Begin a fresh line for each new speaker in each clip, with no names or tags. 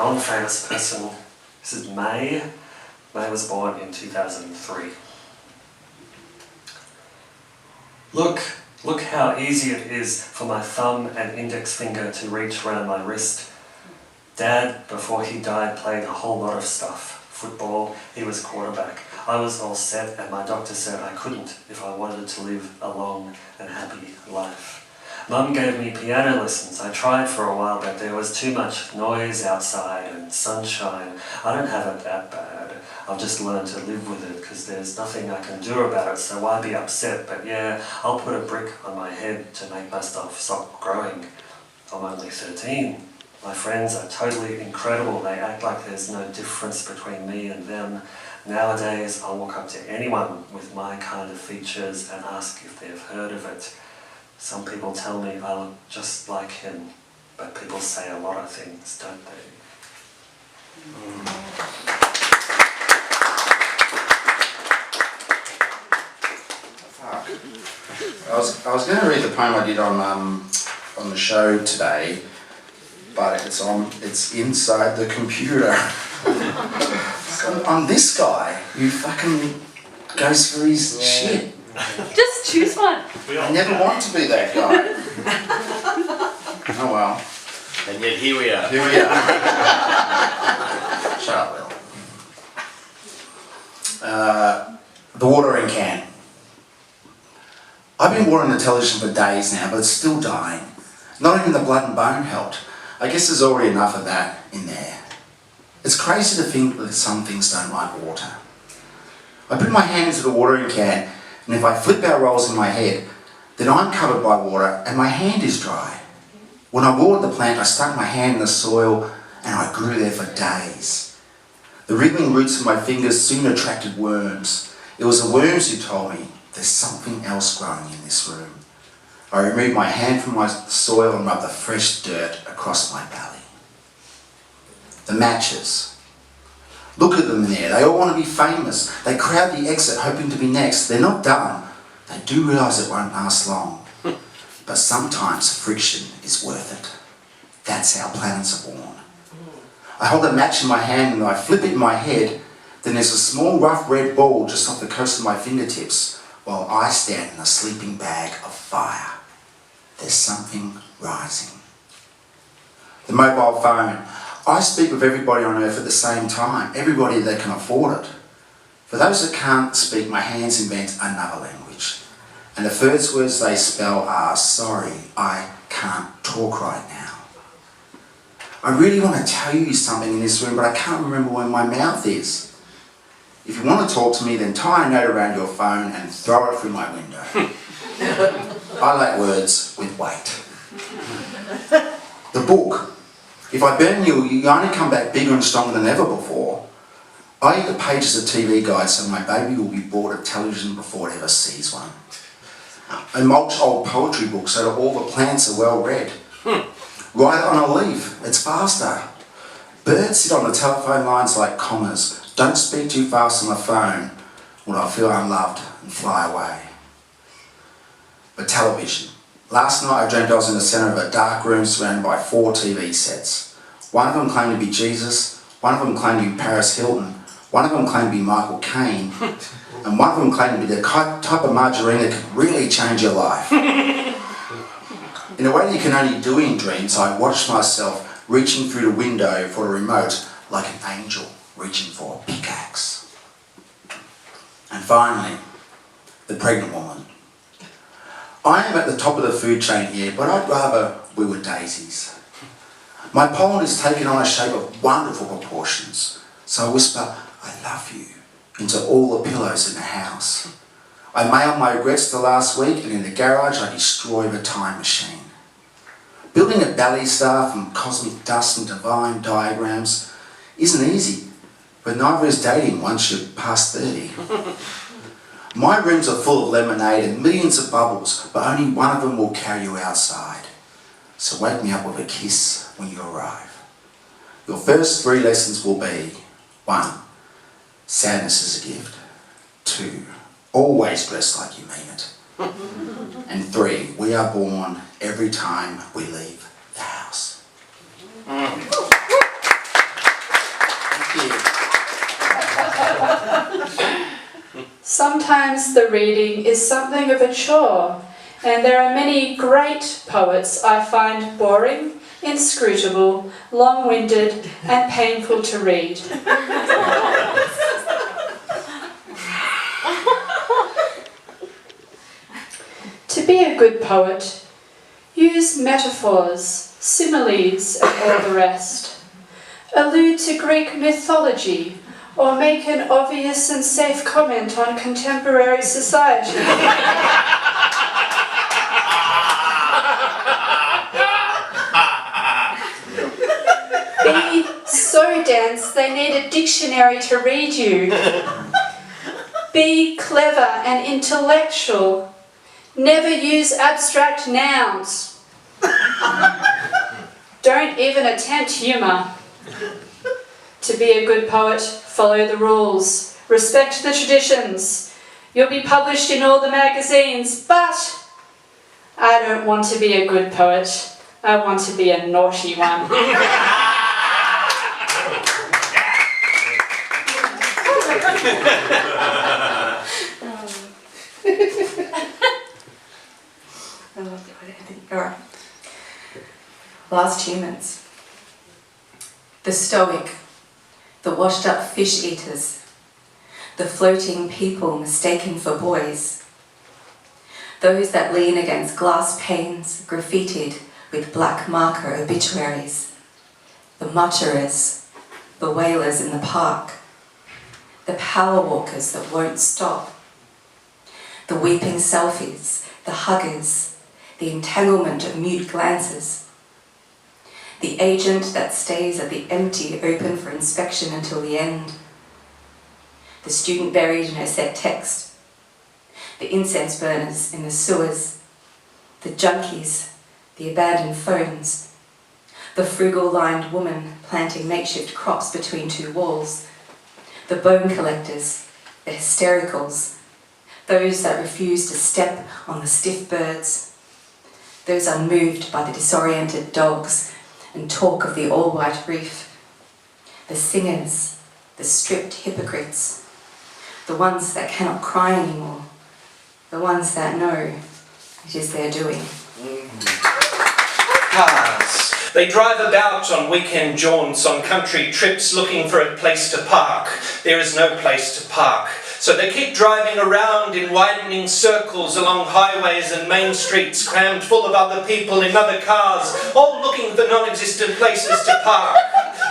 non-famous person. This is May. May was born in 2003. Look how easy it is for my thumb and index finger to reach around my wrist. Dad, before he died, played a whole lot of stuff. Football, he was quarterback. I was all set and my doctor said I couldn't if I wanted to live a long and happy life. Mum gave me piano lessons. I tried for a while, but there was too much noise outside and sunshine. I don't have it that bad. I'll just learn to live with it because there's nothing I can do about it, so why be upset? But yeah, I'll put a brick on my head to make my stuff stop growing. I'm only 13. My friends are totally incredible. They act like there's no difference between me and them. Nowadays, I'll walk up to anyone with my kind of features and ask if they've heard of it. Some people tell me I look just like him, but people say a lot of things, don't they?
I was going to read the poem I did on the show today, but it's inside the computer. I'm this guy who fucking goes for his shit.
Just choose one.
I never want to be that guy. Oh well.
And yet here we are.
Here we are. Shut up, Will. The watering can. I've been watering the television for days now, but it's still dying. Not even the blood and bone helped. I guess there's already enough of that in there. It's crazy to think that some things don't like water. I put my hand into the watering can, and if I flip out rolls in my head, then I'm covered by water and my hand is dry. When I watered the plant, I stuck my hand in the soil and I grew there for days. The wriggling roots of my fingers soon attracted worms. It was the worms who told me there's something else growing in this room. I removed my hand from my soil and rubbed the fresh dirt across my belly. The matches. Look at them there. They all want to be famous. They crowd the exit hoping to be next. They're not done. They do realise it won't last long. But sometimes friction is worth it. That's how planets are born. I hold a match in my hand and I flip it in my head. Then there's a small rough red ball just off the coast of my fingertips while I stand in a sleeping bag of fire. There's something rising. The mobile phone. I speak with everybody on earth at the same time, everybody that can afford it. For those that can't speak, my hands invent another language. And the first words they spell are, sorry, I can't talk right now. I really want to tell you something in this room, but I can't remember where my mouth is. If you want to talk to me, then tie a note around your phone and throw it through my window. I like words with weight. The book. If I burn you, you only come back bigger and stronger than ever before. I eat the pages of TV guides so my baby will be bored of television before it ever sees one. I mulch old poetry books so that all the plants are well read. Write it on a leaf, it's faster. Birds sit on the telephone lines like commas. Don't speak too fast on the phone or I'll feel unloved and fly away. But television. Last night I dreamt I was in the centre of a dark room surrounded by 4 TV sets. One of them claimed to be Jesus, one of them claimed to be Paris Hilton, one of them claimed to be Michael Caine, and one of them claimed to be the type of margarine that can really change your life. In a way that you can only do in dreams, I watched myself reaching through the window for a remote like an angel reaching for a pickaxe. And finally, the pregnant woman. I am at the top of the food chain here, but I'd rather we were daisies. My pollen is taken on a shape of wonderful proportions, so I whisper, I love you, into all the pillows in the house. I mail my regrets to last week, and in the garage I destroy the time machine. Building a ballet star from cosmic dust and divine diagrams isn't easy, but neither is dating once you're past 30. My rooms are full of lemonade and millions of bubbles, but only one of them will carry you outside. So wake me up with a kiss when you arrive. Your first 3 lessons will be 1. Sadness is a gift. 2. Always dress like you mean it. And 3. We are born every time we leave the house.
Sometimes the reading is something of a chore, and there are many great poets I find boring, inscrutable, long-winded, and painful to read. To be a good poet, use metaphors, similes, and all the rest. Allude to Greek mythology, or make an obvious and safe comment on contemporary society. Be so dense they need a dictionary to read you. Be clever and intellectual. Never use abstract nouns. Don't even attempt humour. To be a good poet, follow the rules. Respect the traditions. You'll be published in all the magazines, but I don't want to be a good poet. I want to be a naughty one.
Alright. Last humans. The stoic, the washed up fish eaters, the floating people mistaken for boys, those that lean against glass panes graffitied with black marker obituaries, the mutterers, the wailers in the park, the power walkers that won't stop, the weeping selfies, the huggers, the entanglement of mute glances, the agent that stays at the empty open for inspection until the end, the student buried in her set text, the incense burners in the sewers, the junkies, the abandoned phones, the frugal-lined woman planting makeshift crops between two walls, the bone collectors, the hystericals, those that refuse to step on the stiff birds, those unmoved by the disoriented dogs and talk of the all-white reef, the singers, the stripped hypocrites, the ones that cannot cry anymore, the ones that know it is their doing.
Cars. They drive about on weekend jaunts, on country trips looking for a place to park. There is no place to park. So they keep driving around in widening circles along highways and main streets crammed full of other people in other cars, all looking for non-existent places to park.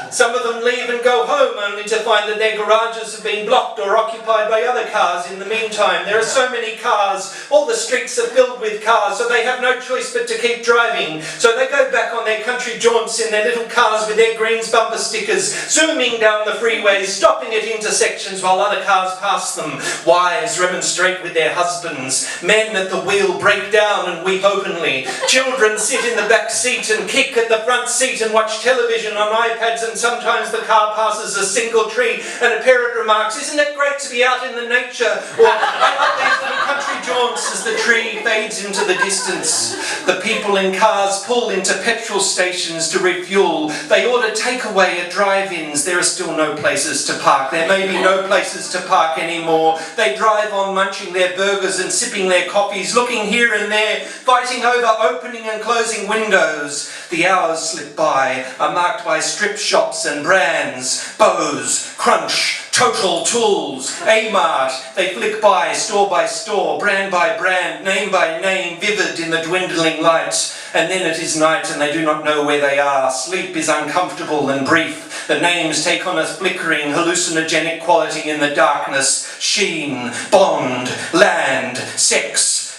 Some of them leave and go home only to find that their garages have been blocked or occupied by other cars in the meantime. There are so many cars, all the streets are filled with cars, so they have no choice but to keep driving. So they go back on their country jaunts in their little cars with their greens bumper stickers, zooming down the freeways, stopping at intersections while other cars pass them. Wives remonstrate with their husbands. Men at the wheel break down and weep openly. Children sit in the back seat and kick at the front seat and watch television on iPads, and sometimes the car passes a single tree and a parent remarks, "Isn't it great to be out in the nature?" Or, "I love these little country jaunts," as the tree fades into the distance. The people in cars pull into petrol stations to refuel. They order takeaway at drive-ins. There are still no places to park. There may be no places to park anymore. They drive on munching their burgers and sipping their coffees, looking here and there, fighting over opening and closing windows. The hours slip by, are marked by strip shops and brands, Bose, Crunch, Total Tools, A-Mart. They flick by store, brand by brand, name by name, vivid in the dwindling light. And then it is night and they do not know where they are. Sleep is uncomfortable and brief. The names take on a flickering, hallucinogenic quality in the darkness. Sheen, Bond, Land, Sex,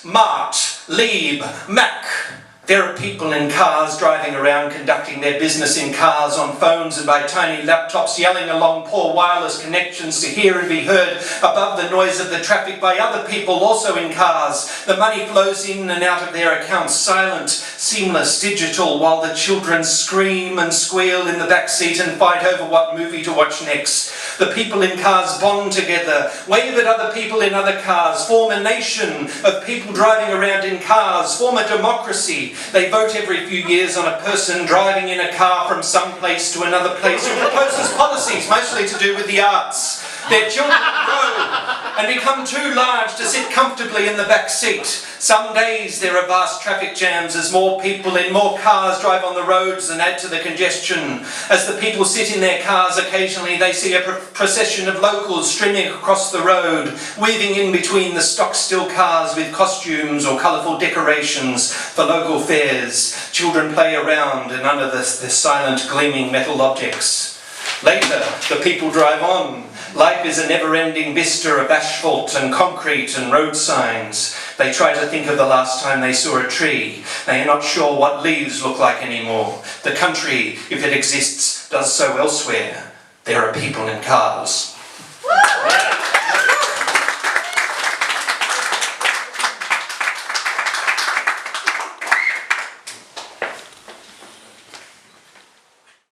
Mart, Lieb, Mac. There are people in cars driving around, conducting their business in cars, on phones and by tiny laptops, yelling along poor wireless connections to hear and be heard above the noise of the traffic by other people also in cars. The money flows in and out of their accounts, silent, seamless, digital, while the children scream and squeal in the back seat and fight over what movie to watch next. The people in cars bond together, wave at other people in other cars, form a nation of people driving around in cars, form a democracy. They vote every few years on a person driving in a car from some place to another place who proposes policies mostly to do with the arts. Their children grow and become too large to sit comfortably in the back seat. Some days there are vast traffic jams as more people in more cars drive on the roads and add to the congestion. As the people sit in their cars, occasionally they see a procession of locals streaming across the road, weaving in between the stock-still cars with costumes or colourful decorations for local fairs. Children play around and under the silent gleaming metal objects. Later, the people drive on. Life is a never-ending vista of asphalt and concrete and road signs. They try to think of the last time they saw a tree. They are not sure what leaves look like anymore. The country, if it exists, does so elsewhere. There are people in cars.